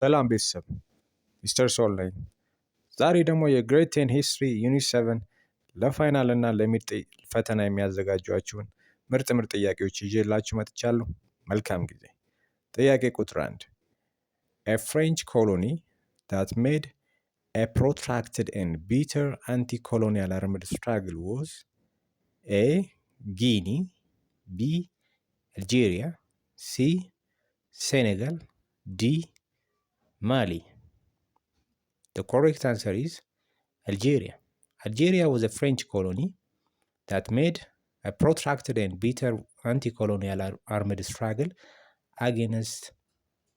ሰላም ቤተሰብ፣ ሚስተር ሶል ነኝ። ዛሬ ደግሞ የግሬድ 10 ሂስትሪ ዩኒት 7 ለፋይናል እና ለሚድ ፈተና የሚያዘጋጇችሁን ምርጥ ጥያቄዎች ይዤላችሁ መጥቻለሁ። መልካም ጊዜ። ጥያቄ ቁጥር 1 A French colony that made a protracted and bitter anti-colonial armed struggle was A. Guinea, B. Algeria, C. Senegal, D. Mali. The correct answer is Algeria. Algeria was a French colony that made a protracted and bitter anti-colonial armed struggle against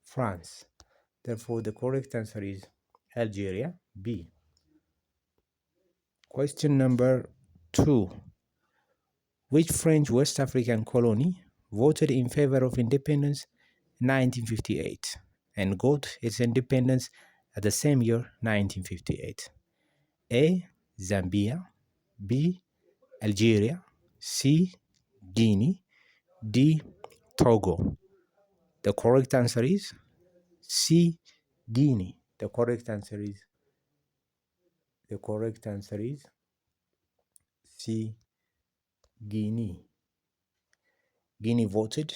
France. Therefore, the correct answer is Algeria, B. Question number 2. Which French West African colony voted in favor of independence in 1958 and got its independence at the same year, 1958? A. Zambia, B. Algeria, C. Guinea, D. Togo. The correct answer is C. Guinea. The correct answer is C. Guinea. Guinea voted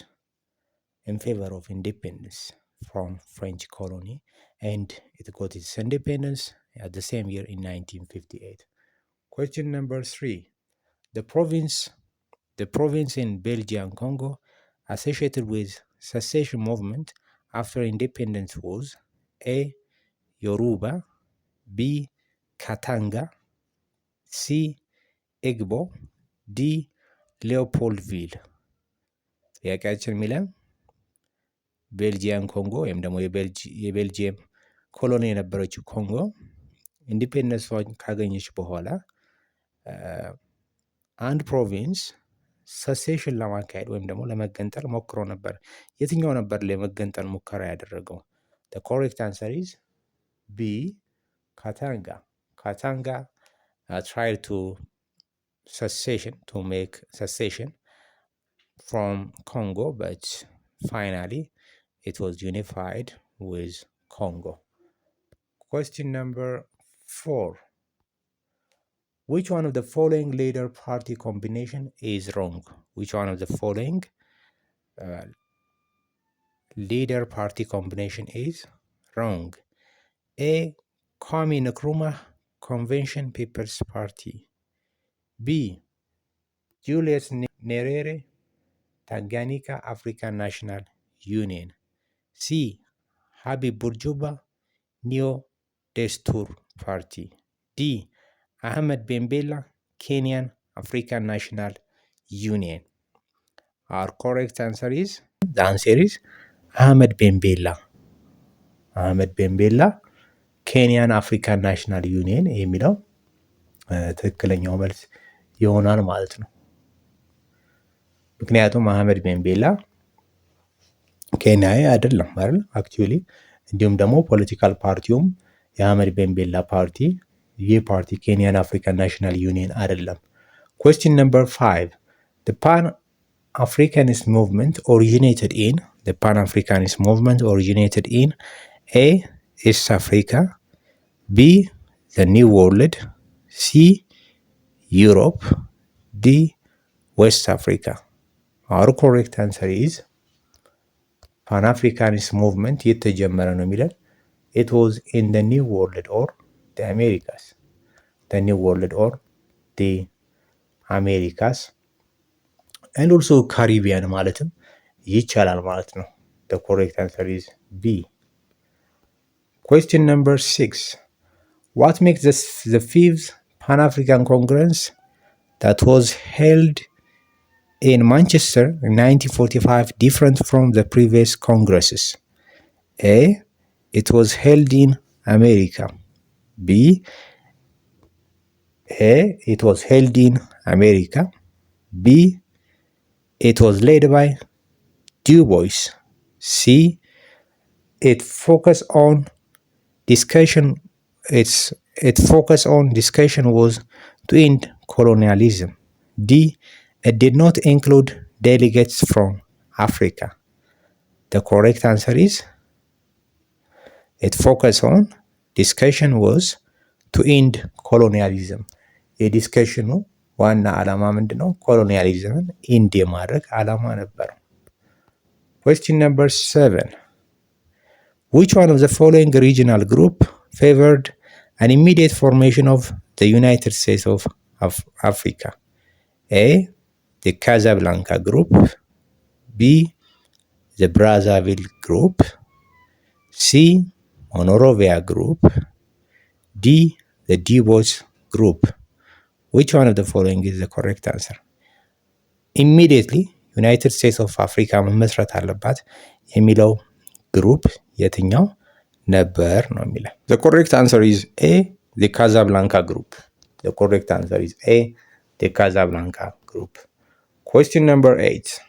in favor of independence from French colony and it got its independence at the same year in 1958. Question number 3. The province in Belgian Congo associated with secession movement after independence was A. Yoruba, B. Katanga, C. Igbo, D. Leopoldville. ጥያቄያችን የሚለን ቤልጂያን ኮንጎ ወይም ደግሞ የቤልጂየም ኮሎኒ የነበረችው ኮንጎ ኢንዲፔንደንሷን ካገኘች በኋላ አንድ ፕሮቪንስ ሰሴሽን ለማካሄድ ወይም ደግሞ ለመገንጠል ሞክሮ ነበር። የትኛው ነበር ለመገንጠል ሙከራ ያደረገው? The correct answer is B. Katanga. Katanga tried to make secession from Congo, but finally it was unified with Congo. Question number 4. Which one of the following leader party combination is wrong? Which one of the following leader party combination is wrong? A. Kwame Nkrumah Convention People's Party, B. Julius Nyerere Tanganyika African National Union, C. Habib Bourguiba Neo Destur Party, D. Ahmed Bembella Kenyan African National Union. Our correct answer is, the answer is Ahmed Bembella. Ahmed Bembella ኬንያን አፍሪካን ናሽናል ዩኒየን የሚለው ትክክለኛው መልስ ይሆናል ማለት ነው። ምክንያቱም አህመድ ቤምቤላ ኬንያዊ አይደለም አይደል? አክቹዋሊ እንዲሁም ደግሞ ፖለቲካል ፓርቲውም የአህመድ ቤምቤላ ፓርቲ ይህ ፓርቲ ኬንያን አፍሪካን ናሽናል ዩኒየን አይደለም። Question number 5. The Pan-Africanist movement originated in A. East Africa, B. The New World, C. Europe, D. West Africa. Our correct answer is Pan-Africanist movement የተጀመረ ነው የሚለን it was in the New World or the Americas. The New World or the Americas and also Caribbean ማለትም ይቻላል ማለት ነው። The correct answer is B. Question number 6. What makes the fifth Pan-African Congress that was held in Manchester in 1945 different from the previous congresses? A. It was held in America. B. It was held in America. B. It was led by Du Bois. C. It focused on discussion. Its focus on discussion was to end colonialism. D. It did not include delegates from Africa. The correct answer is It focused on discussion was to end colonialism. የዲስከሽኑ ዋና ዓላማ ምንድነው? ኮሎኒያሊዝምን ኢንድ የማድረግ ዓላማ ነበር። Question number 7. Which one of the following regional group favored an immediate formation of the United States of Africa? A. The Casablanca Group. B. The Brazzaville Group. C. Monrovia Group. D. The Dubos Group. Which one of the following is the correct answer? Immediately ዩናይትድ ስቴትስ ኦፍ አፍሪካ መመስረት አለባት የሚለው ግሩፕ የትኛው ነበር ነው የሚለው። The correct answer is A. The Casablanca Group. The correct answer is A. The Casablanca Group. Question number 8.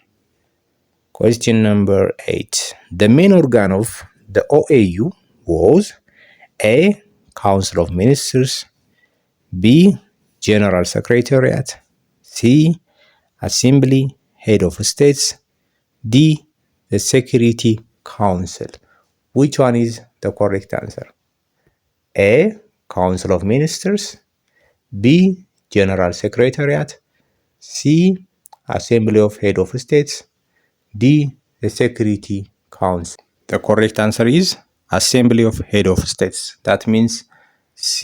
Question number 8. The main organ of the OAU was A. Council of Ministers. B. General Secretariat. C. Assembly, Head of States. D. The Security Council. Which one is the correct answer? A. Council of Ministers. B. General Secretariat. C. Assembly of Head of States. D. The Security Council. The correct answer is Assembly of Head of States. That means C.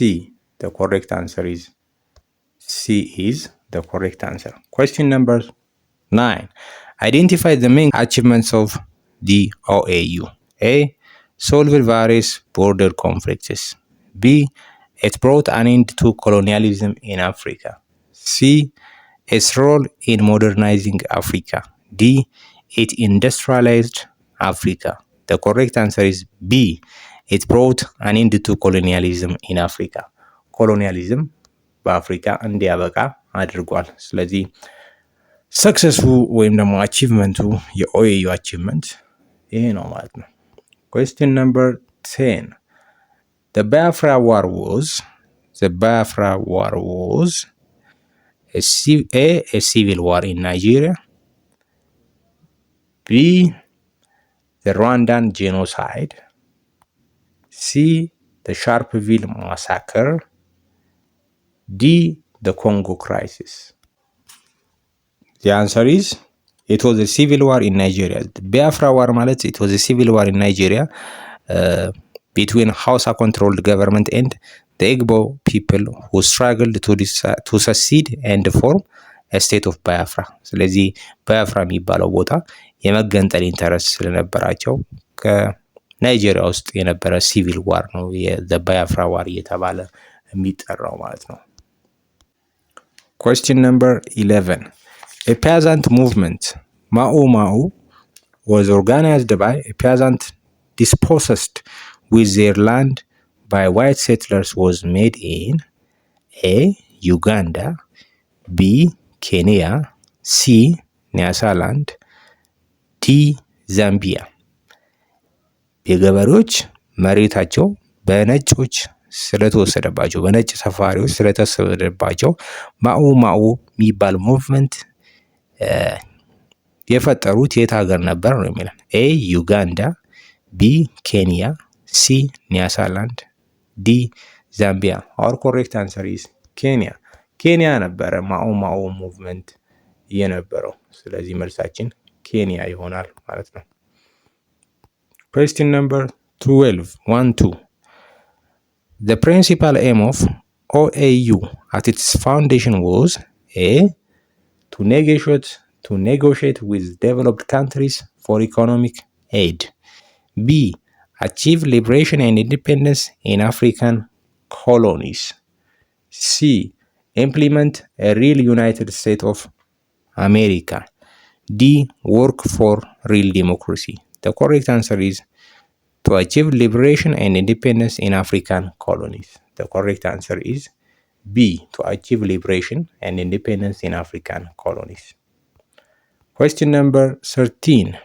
The correct answer is C is the correct answer. Question number 9. Identify the main achievements of the OAU. A. Solved various border conflicts. B. It brought an end to colonialism in Africa. C. Its role in modernizing Africa. D. It industrialized Africa. The correct answer is B. It brought an end to colonialism in Africa. Colonialism በአፍሪካ እንዲያበቃ አድርጓል። ስለዚህ ሰክሰሱ ወይም ደግሞ አቺቭመንቱ የኦኤዩ አቺቭመንት ይሄ ነው ማለት ነው። Question number 10. The Biafra War was a civil war in Nigeria. B. The Rwandan genocide. C. The Sharpeville massacre. D. The Congo crisis. The answer is it was a civil war in Nigeria. The Biafra war ማለት it was a civil war in Nigeria between Hausa controlled government and the Igbo people who struggled to succeed and form a state of Biafra. ስለዚህ ባያፍራ የሚባለው ቦታ የመገንጠል ኢንተረስት ስለነበራቸው ከናይጄሪያ ውስጥ የነበረ ሲቪል ዋር ነው የባያፍራ ዋር እየተባለ የሚጠራው ማለት ነው። Question number 11. A peasant movement, Mau Mau, was organized by a peasant dispossessed with their land by white settlers was made in A. Uganda. B. Kenya. C. Nyasaland. D. Zambia. የገበሬዎች መሬታቸው በነጮች ስለተወሰደባቸው በነጭ ሰፋሪዎች ስለተወሰደባቸው ማኡ ማኡ የሚባል ሙቭመንት የፈጠሩት የት ሀገር ነበር ነው የሚለው። ኤ ዩጋንዳ፣ ቢ ኬንያ፣ ሲ ኒያሳላንድ፣ ዲ ዛምቢያ። አወር ኮሬክት አንሰር ኢዝ ኬንያ። ኬንያ ነበረ ማኡ ማኡ ሙቭመንት የነበረው። ስለዚህ መልሳችን ኬንያ ይሆናል ማለት ነው። Question number 12. The principal aim of OAU at its foundation was A. To negotiate with developed countries for economic aid. B. Achieve liberation and independence in African colonies. C. Implement a real United States of America. D. Work for real democracy. The correct answer is to achieve liberation and independence in African colonies. The correct answer is B. To achieve liberation and independence in African colonies. Question number 13.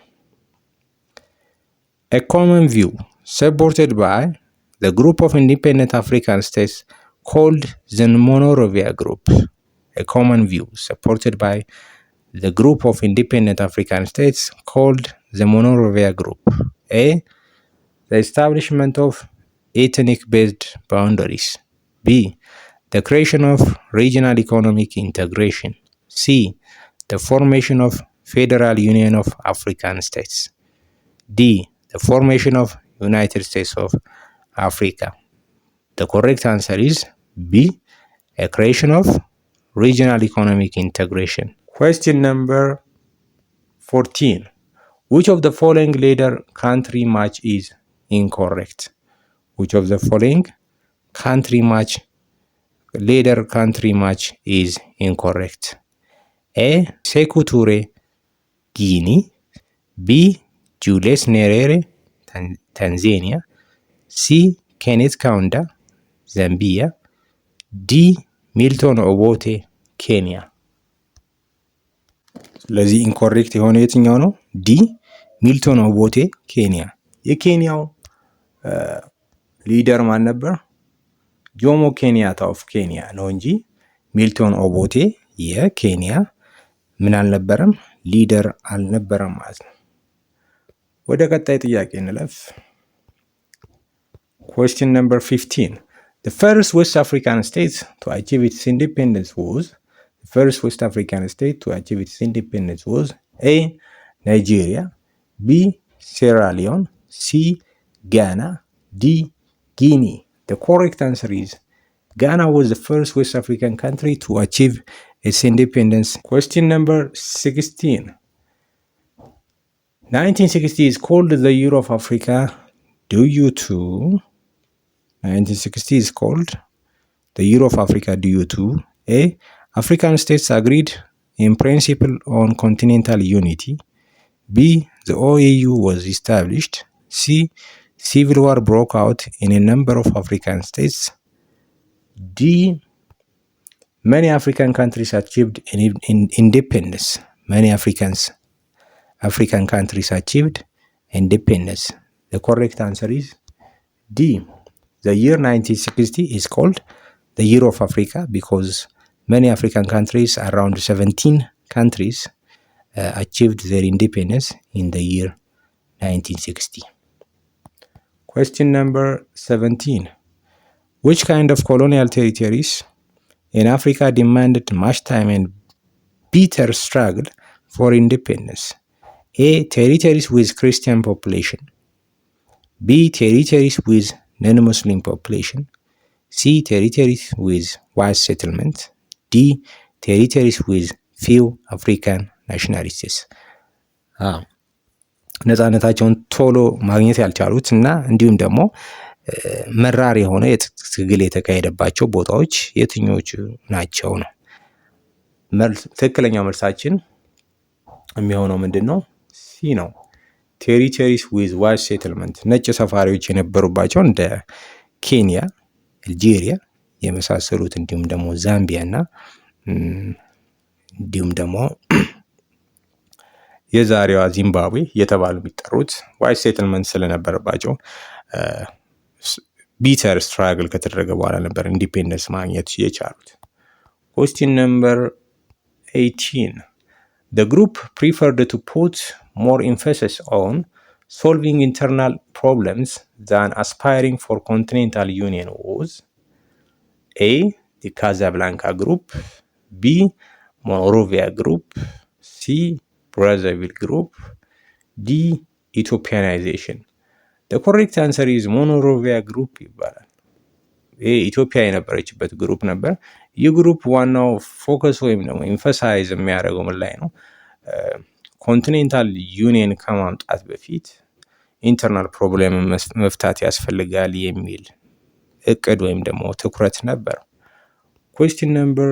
A common view supported by the group of independent African states called the Monrovia Group. A common view supported by the group of independent African states called the Monrovia Group. A. The establishment of ethnic-based boundaries. B. The creation of regional economic integration. C. The formation of Federal Union of African States. D. The formation of United States of Africa. The correct answer is B. A creation of regional economic integration. Question number 14. Which of the following leader country match is incorrect? Which of the following leader country match is incorrect? A. Sekou Touré, Guinea. B. Julius Nyerere, Tanzania. C. Kenneth Kaunda, Zambia. D. ሚልቶን ኦቦቴ ኬንያ። ስለዚህ ኢንኮሬክት የሆነ የትኛው ነው? ዲ ሚልቶን ኦቦቴ ኬንያ። የኬንያው ሊደር ማን ነበር? ጆሞ ኬንያታ ኦፍ ኬንያ ነው እንጂ ሚልቶን ኦቦቴ የኬንያ ምን አልነበረም? ሊደር አልነበረም ማለት ነው። ወደ ቀጣይ ጥያቄ እንለፍ። Question number 15. The first West African state to achieve its independence was A. Nigeria. B. Sierra Leone. C. Ghana. D. Guinea. The correct answer is Ghana was the first West African country to achieve its independence. Question number 16. 1960 is called the Year of Africa due to 1960 is called the Year of Africa due to A. African states agreed in principle on continental unity. B. The OAU was established. C. Civil war broke out in a number of African states. D. Many African countries achieved independence. Many African countries achieved independence. The correct answer is D. The year 1960 is called the Year of Africa because many African countries, around 17 countries, achieved their independence in the year 1960. Question number 17. Which kind of colonial territories in Africa demanded much time and bitter struggle for independence? A. Territories with Christian population. B. Territories with non-Muslim population. C. Territories with white settlement. D. Territories with few African nationalities. ነፃነታቸውን ቶሎ ማግኘት ያልቻሉት እና እንዲሁም ደግሞ መራር የሆነ ትግል የተካሄደባቸው ቦታዎች የትኞቹ ናቸው ነው? ትክክለኛው መልሳችን የሚሆነው ምንድን ነው? ሲ ነው። ቴሪቶሪስ ዊዝ ዋይት ሴትልመንት ነጭ ሰፋሪዎች የነበሩባቸው እንደ ኬንያ፣ አልጄሪያ የመሳሰሉት እንዲሁም ደግሞ ዛምቢያ እና እንዲሁም ደግሞ የዛሬዋ ዚምባብዌ የተባሉ የሚጠሩት ዋይት ሴትልመንት ስለነበረባቸው ቢተር ስትራግል ከተደረገ በኋላ ነበር ኢንዲፔንደንስ ማግኘት የቻሉት። Question number 18. The group preferred to put more emphasis on solving internal problems than aspiring for continental union was A. The Casablanca Group. B. Monrovia Group. C. Brazzaville Group. D. Ethiopianization. The correct answer is Monrovia Group ይባላል። ይህ ኢትዮጵያ የነበረችበት ግሩፕ ነበር። ይህ ግሩፕ ዋናው ፎከስ ወይም ደግሞ ኢንፈሳይዝ የሚያደርገው ምን ላይ ነው? ኮንቲኔንታል ዩኒየን ከማምጣት በፊት ኢንተርናል ፕሮብሌም መፍታት ያስፈልጋል የሚል እቅድ ወይም ደግሞ ትኩረት ነበር። Question number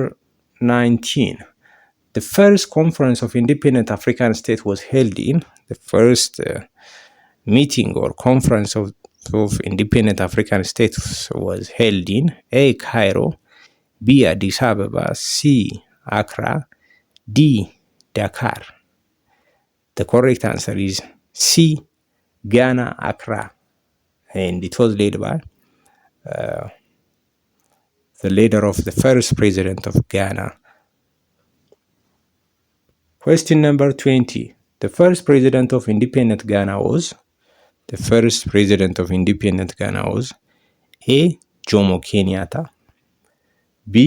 19. The first conference of independent African state was held in the first meeting or conference of independent African states was held in A. Cairo, B. Addis Ababa, C. Accra, D. Dakar. The correct answer is C. Ghana, Accra, and it was led by the leader of the first president of Ghana. Question number 20. The first president of independent Ghana was ኤ ጆሞ ኬንያታ፣ ቢ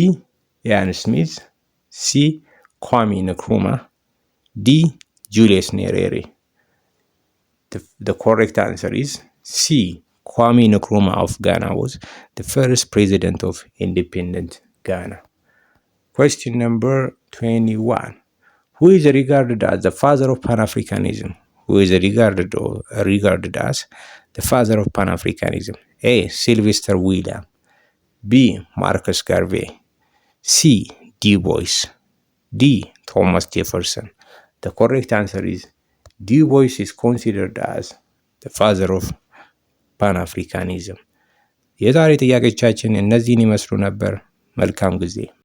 ኢያን ስሚዝ፣ ሲ ኳሚ ንክሩማ፣ ዲ ጁሊየስ ኔሬሬ። The correct answer is C. Kwame Nkrumah of Ghana was the first president of independent Ghana. Question number 21. Who is regarded as the father of Pan-Africanism? Who is regarded as the father of Pan-Africanism? A. Sylvester William, B. Marcus Garvey, C. Du Bois, D. Thomas Jefferson. The correct answer is Du Bois is considered as the father of Pan-Africanism. የዛሬ ጥያቄዎቻችን እነዚህን ይመስሉ ነበር። መልካም ጊዜ